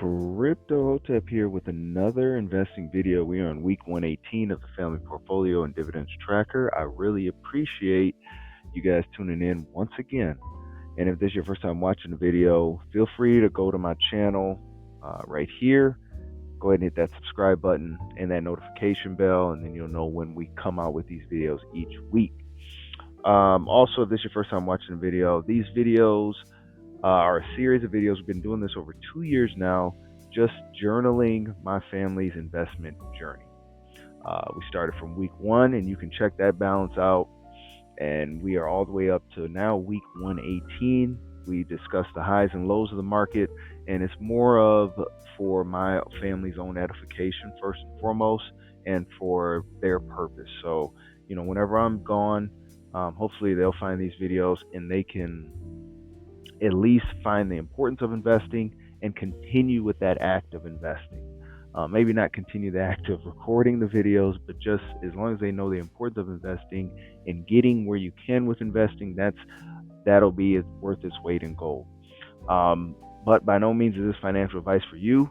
Crypto Hotep here with another investing video. We are on week 118 of the Family Portfolio and Dividends Tracker. I really appreciate you guys tuning in once again. And if this is your first time watching the video, feel free to go to my channel right here. Go ahead and hit that subscribe button and that notification bell, and then you'll know when we come out with these videos each week. Also, if this is your first time watching the video, these videos are a series of videos. We've been doing this over 2 years now, just journaling my family's investment journey. We started from week 1, and you can check that balance out. And we are all the way up to now week 118. We discuss the highs and lows of the market, and it's more of for my family's own edification first and foremost, and for their purpose. So, whenever I'm gone, hopefully they'll find these videos and they can at least find the importance of investing and continue with that act of investing. Maybe not continue the act of recording the videos, but just as long as they know the importance of investing and getting where you can with investing, that'll be worth its weight in gold. But by no means is this financial advice for you.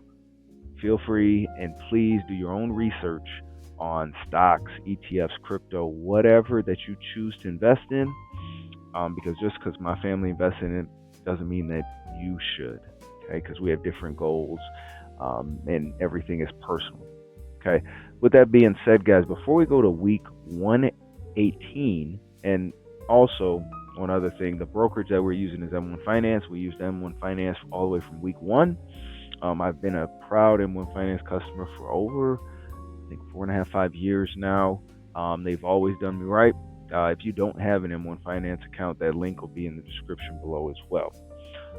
Feel free and please do your own research on stocks, ETFs, crypto, whatever that you choose to invest in, because just because my family invests in it doesn't mean that you should, okay? Because we have different goals, and everything is personal, okay? With that being said, guys, before we go to week 118, and also one other thing, the brokerage that we're using is M1Finance. We used M1Finance all the way from week 1. I've been a proud M1Finance customer for over, I think, 4.5, 5 years now. They've always done me right. If you don't have an M1Finance account, that link will be in the description below as well.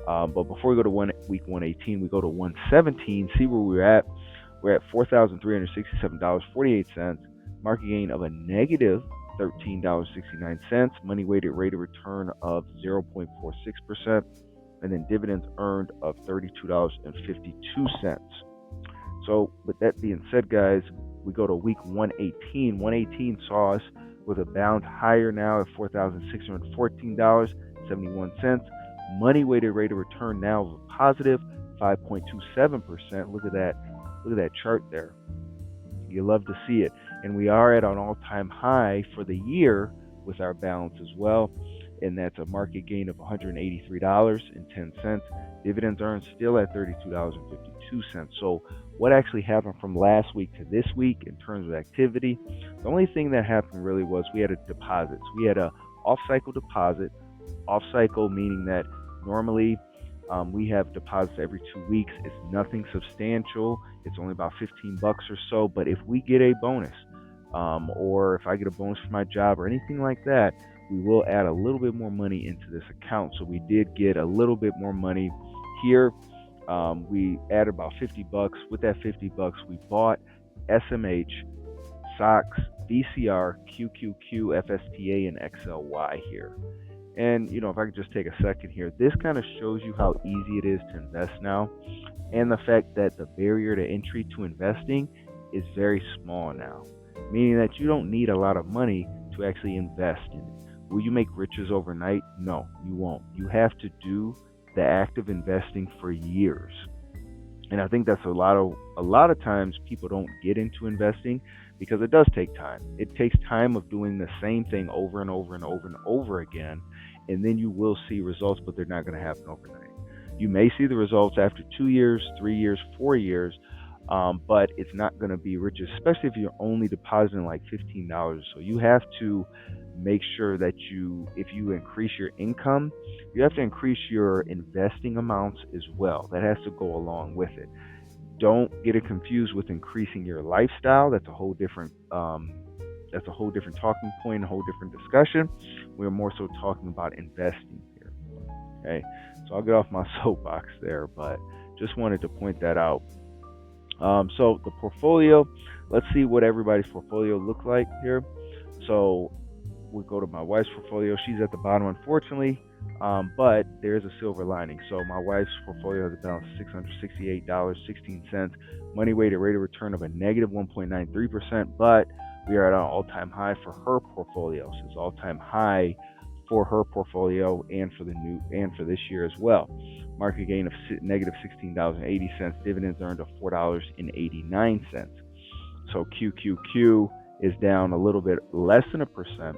But before we go to week 118, we go to 117, see where we're at. We're at $4,367.48, market gain of a negative $13.69, money weighted rate of return of 0.46%, and then dividends earned of $32.52. So with that being said, guys, we go to week 118. 118 saw us with a bounce higher now at $4,614.71. Money weighted rate of return now of a positive 5.27%. Look at that chart there. You love to see it. And we are at an all-time high for the year with our balance as well. And that's a market gain of $183.10. Dividends earned still at $32.52. So what actually happened from last week to this week in terms of activity? The only thing that happened really was we had a deposit. So we had a off-cycle deposit. Off-cycle meaning that normally we have deposits every 2 weeks. It's nothing substantial. It's only about $15 or so. But if we get a bonus, or if I get a bonus for my job or anything like that, we will add a little bit more money into this account. So we did get a little bit more money here. We added about $50. With that $50, we bought SMH, SOX, DCR, QQQ, FSTA, and XLY here. And, if I could just take a second here, this kind of shows you how easy it is to invest now, and the fact that the barrier to entry to investing is very small now, meaning that you don't need a lot of money to actually invest in it. Will you make riches overnight? No, you won't. You have to do the act of investing for years. And I think that's a lot of times people don't get into investing because it does take time. It takes time of doing the same thing over and over and over and over again, and then you will see results, but they're not going to happen overnight. You may see the results after 2 years, 3 years, 4 years, but it's not going to be riches, especially if you're only depositing like $15. So you have to make sure that if you increase your income, you have to increase your investing amounts as well. That has to go along with it. Don't get it confused with increasing your lifestyle. That's a whole different talking point, a whole different discussion. We're more so talking about investing here. Okay, so I'll get off my soapbox there, but just wanted to point that out. So the portfolio, let's see what everybody's portfolio looks like here. So we'll go to my wife's portfolio. She's at the bottom, unfortunately, but there's a silver lining. So my wife's portfolio has a balance of $668.16, money weighted rate of return of a negative 1.93%, but we are at an all-time high for her portfolio. So it's all-time high for her portfolio and for this year as well. Market gain of negative $16.80. Dividends earned of $4.89. So QQQ is down a little bit less than 1%.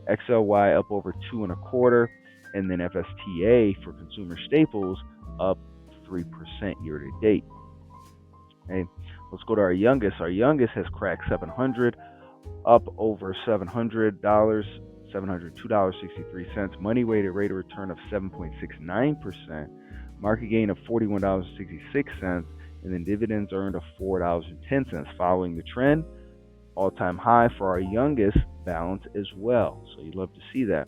XLY up over 2.25%, and then FSTA for consumer staples up 3% year to date. Okay, let's go to our youngest. Our youngest has cracked 700, up over $700, $702.63. Money weighted rate of return of 7.69%. Market gain of $41.66, and then dividends earned of $4.10. Following the trend, all-time high for our youngest balance as well. So you'd love to see that.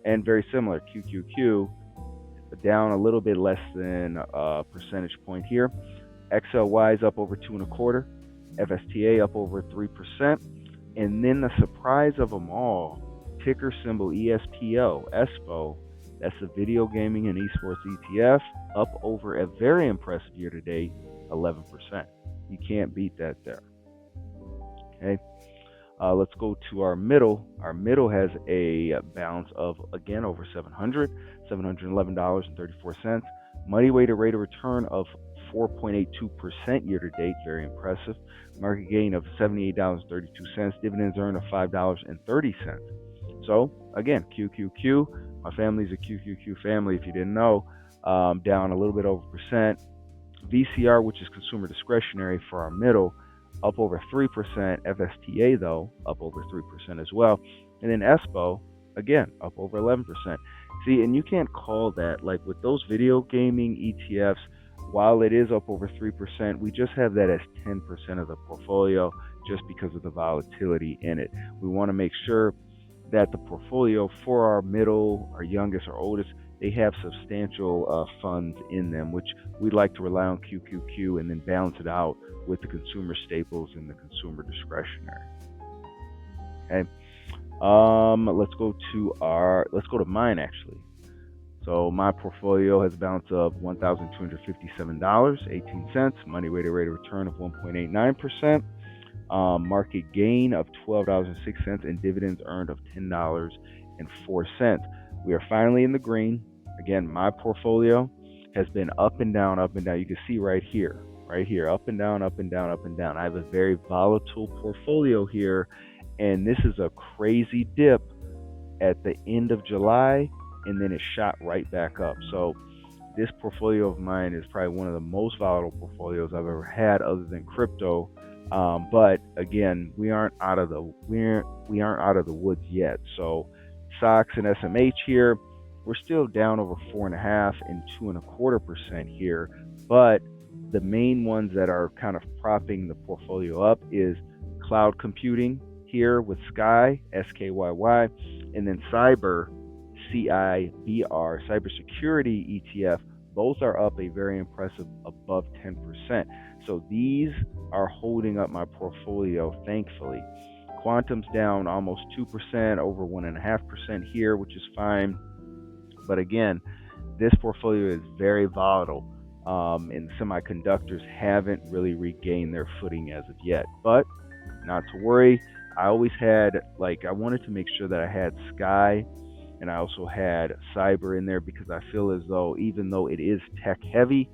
And very similar, QQQ down a little bit less than a percentage point here. XLY is up over 2.25%. FSTA up over 3%. And then the surprise of them all, ticker symbol ESPO, ESPO, that's the video gaming and esports ETF, up over a very impressive year to date, 11%. You can't beat that there. Okay. Let's go to our middle. Our middle has a balance of, again, over $711.34. Money weighted rate of return of 4.82% year to date, very impressive. Market gain of $78.32. Dividends earned of $5.30. So, again, QQQ. My family's a QQQ family, if you didn't know. Down a little bit over percent. VCR, which is consumer discretionary for our middle, up over 3%. FSTA, though, up over 3% as well. And then ESPO, again, up over 11%. See, and you can't call that, like with those video gaming ETFs, while it is up over 3%, we just have that as 10% of the portfolio just because of the volatility in it. We want to make sure that the portfolio for our middle, our youngest, our oldest, they have substantial funds in them, which we'd like to rely on QQQ and then balance it out with the consumer staples and the consumer discretionary. Okay. Let's go to mine actually. So my portfolio has a balance of $1,257.18. Money weighted rate of return of 1.89%. Market gain of $12.06, and dividends earned of $10.04. We are finally in the green. Again, my portfolio has been up and down, up and down. You can see right here, up and down, up and down, up and down. I have a very volatile portfolio here, and this is a crazy dip at the end of July, and then it shot right back up. So this portfolio of mine is probably one of the most volatile portfolios I've ever had, other than crypto. But again, we aren't out of the woods yet. So stocks and SMH here, we're still down over 4.5% and 2.25% here. But the main ones that are kind of propping the portfolio up is cloud computing here with Sky, SKYY, and then cyber, CIBR, cybersecurity ETF. Both are up a very impressive above 10%. So these are holding up my portfolio, thankfully. Quantum's down almost 2%, over 1.5% here, which is fine. But again, this portfolio is very volatile, and semiconductors haven't really regained their footing as of yet. But not to worry. I always had, I wanted to make sure that I had Sky, and I also had cyber in there because I feel as though, even though it is tech heavy,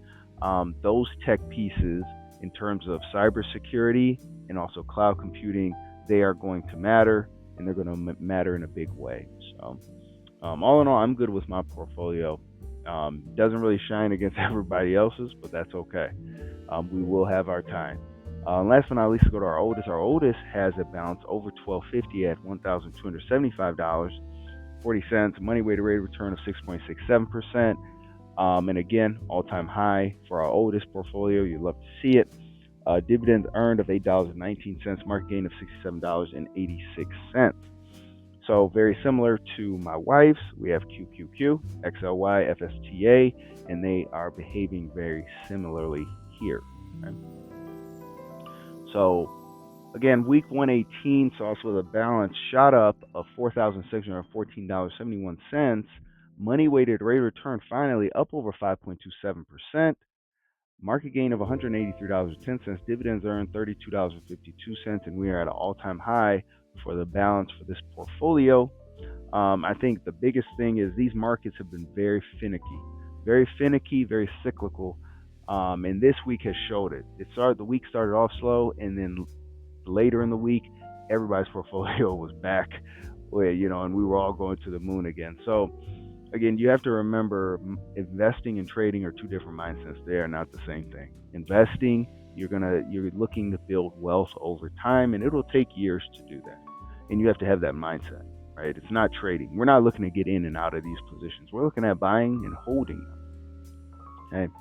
those tech pieces in terms of cybersecurity and also cloud computing, they are going to matter, and they're going to matter in a big way. So all in all, I'm good with my portfolio. Doesn't really shine against everybody else's, but that's okay. We will have our time. Last but not least, go to our oldest. Our oldest has a balance over $1,250 at $1,275.40. Money weighted rate of return of 6.67%. And again, all-time high for our oldest portfolio. You'd love to see it. Dividends earned of $8.19. Market gain of $67.86. So very similar to my wife's, we have QQQ, XLY, FSTA, and they are behaving very similarly here. Okay? So again, week 118 saw us with a balance shot up of $4,614.71. Money weighted rate of return finally up over 5.27%. Market gain of $183.10. Dividends earned $32.52, and we are at an all-time high for the balance for this portfolio. I think the biggest thing is these markets have been very finicky, very cyclical. And this week has showed it. The week started off slow, and then later in the week, everybody's portfolio was back, where and we were all going to the moon again. So again, you have to remember, investing and trading are two different mindsets. They are not the same thing. Investing, you're looking to build wealth over time, and it'll take years to do that. And you have to have that mindset, right? It's not trading. We're not looking to get in and out of these positions. We're looking at buying and holding them. Okay.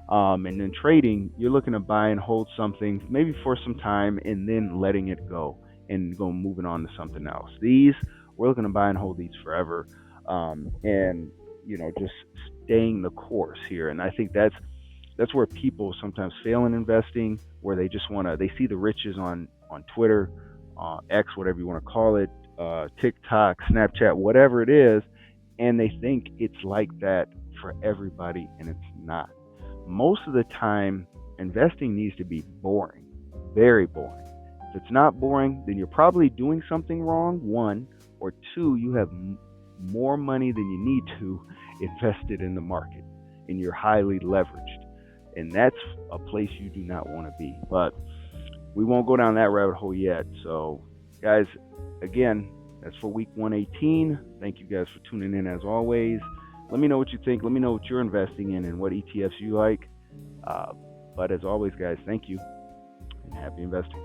And then trading, you're looking to buy and hold something maybe for some time and then letting it go and moving on to something else. We're looking to buy and hold these forever, and just staying the course here. And I think that's where people sometimes fail in investing, where they just they see the riches on Twitter, X, whatever you want to call it, TikTok, Snapchat, whatever it is, and they think it's like that for everybody, and it's not. Most of the time, investing needs to be boring, very boring. If it's not boring, then you're probably doing something wrong, one, or two, you have more money than you need to invested in the market, and you're highly leveraged. And that's a place you do not want to be. But we won't go down that rabbit hole yet. So, guys, again, that's for week 118. Thank you guys for tuning in as always. Let me know what you think. Let me know what you're investing in and what ETFs you like. But as always, guys, thank you and happy investing.